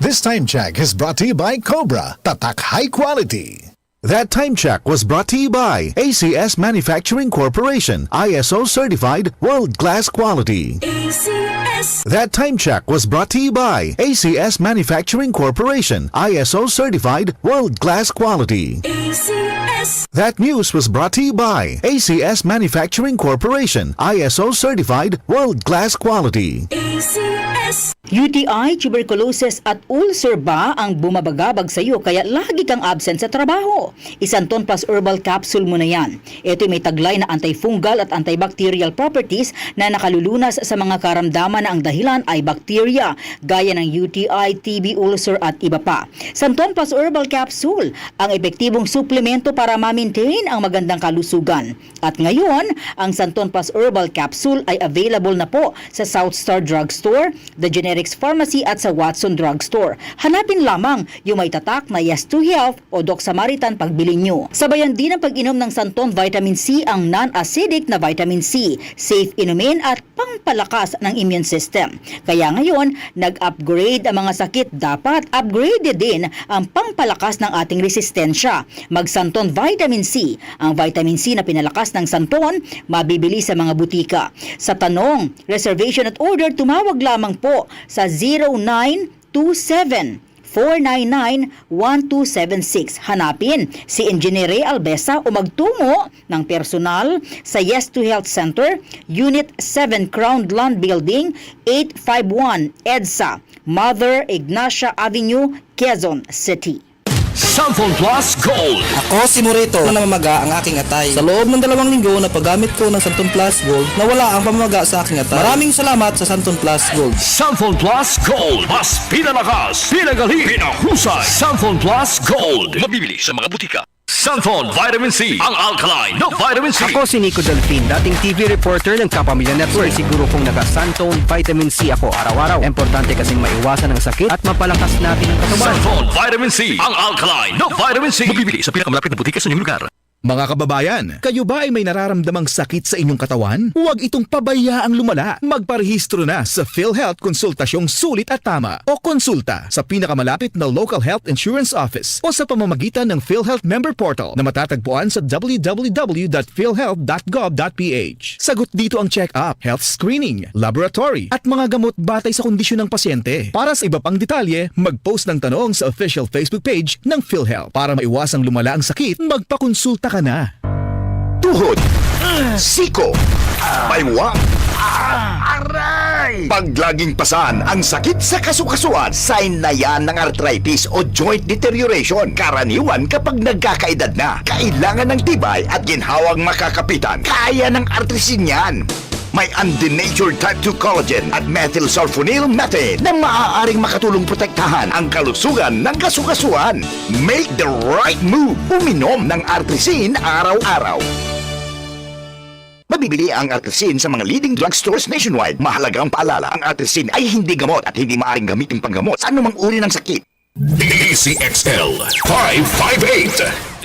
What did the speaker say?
This time check is brought to you by Cobra, Tatak High Quality. That time check was brought to you by ACS Manufacturing Corporation, ISO certified world-class quality. ACS. That time check was brought to you by ACS Manufacturing Corporation, ISO certified world-class quality. ACS. That news was brought to you by ACS Manufacturing Corporation, ISO certified world-class quality. ACS. UTI, tuberculosis at ulcer ba ang bumabagabag sa iyo kaya lagi kang absent sa trabaho? Isanton Plus Herbal Capsule mo na yan. Ito may taglay na antifungal at antibacterial properties na nakalulunas sa mga karamdaman na ang dahilan ay bakterya gaya ng UTI, TB, ulcer at iba pa. Santon Plus Herbal Capsule, ang epektibong suplemento para ma-maintain ang magandang kalusugan. At ngayon, ang Santon Plus Herbal Capsule ay available na po sa South Star Drugstore, The Generics Pharmacy at sa Watson Drugstore. Hanapin lamang yung may tatak na Yes to Health o Doc Samaritan pagbili nyo. Sabayan din ang pag-inom ng Santon Vitamin C, ang non-acidic na vitamin C, safe inumin at pangpalakas ng immune system. Kaya ngayon, nag-upgrade ang mga sakit, dapat upgrade din ang pangpalakas ng ating resistensya. Mag-Santon Vitamin C. Ang vitamin C na pinalakas ng Santon, mabibili sa mga butika. Sa tanong, reservation at order, tumawag lamang po sa 0927-499-1276. Hanapin si Engineer Ray Albesa o magtungo ng personal sa Yes to Health Center, Unit 7 Crown Land Building, 851 EDSA, Mother Ignacia Avenue, Quezon City. Santon Plus Gold. Ako si Morito na namamaga ang aking atay. Sa loob ng 2 linggo na paggamit ko ng Santon Plus Gold, nawala ang pamamaga sa aking atay. Maraming salamat sa Santon Plus Gold. Santon Plus Gold. Mas pinalakas, pinagaling, pinahusay. Santon Plus Gold. Mabibili sa mga butika. Santon Vitamin C, ang alkaline na vitamin C. Ako si Nico Delfin, dating TV reporter ng Kapamilya Network. Siguro kong naka-Santon Vitamin C ako araw-araw. Importante kasing maiwasan ang sakit at mapalakas natin ang katawan. Santon Vitamin C, ang alkaline na vitamin C. Mabibili sa pinakamalapit na butika sa inyong lugar. Mga kababayan, kayo ba ay may nararamdamang sakit sa inyong katawan? Huwag itong pabayaang lumala. Magparehistro na sa PhilHealth Konsultasyong Sulit at Tama o konsulta sa pinakamalapit na local health insurance office o sa pamamagitan ng PhilHealth Member Portal na matatagpuan sa www.philhealth.gov.ph. Sagot dito ang check-up, health screening, laboratory at mga gamot batay sa kondisyon ng pasyente. Para sa iba pang detalye, mag-post ng tanong sa official Facebook page ng PhilHealth. Para maiwasang lumala ang sakit, magpakonsulta ka na. Tuhod, siko, baywang, aray! Pag laging pasan ang sakit sa kasukasuan, sign na yan ng arthritis o joint deterioration. Karaniwan kapag nagkakaedad na, kailangan ng tibay at ginhawang makakapitan. Kaya ng artrisin yan. May undenatured type 2 collagen at methylsulfonyl methane na maaaring makatulong protektahan ang kalusugan ng kasukasuan. Make the right move. Uminom ng Artrisin araw-araw. Mabibili ang Artrisin sa mga leading drugstores nationwide. Mahalagang paalala, ang Artrisin ay hindi gamot at hindi maaaring gamitin panggamot sa anumang uri ng sakit. DCXL 558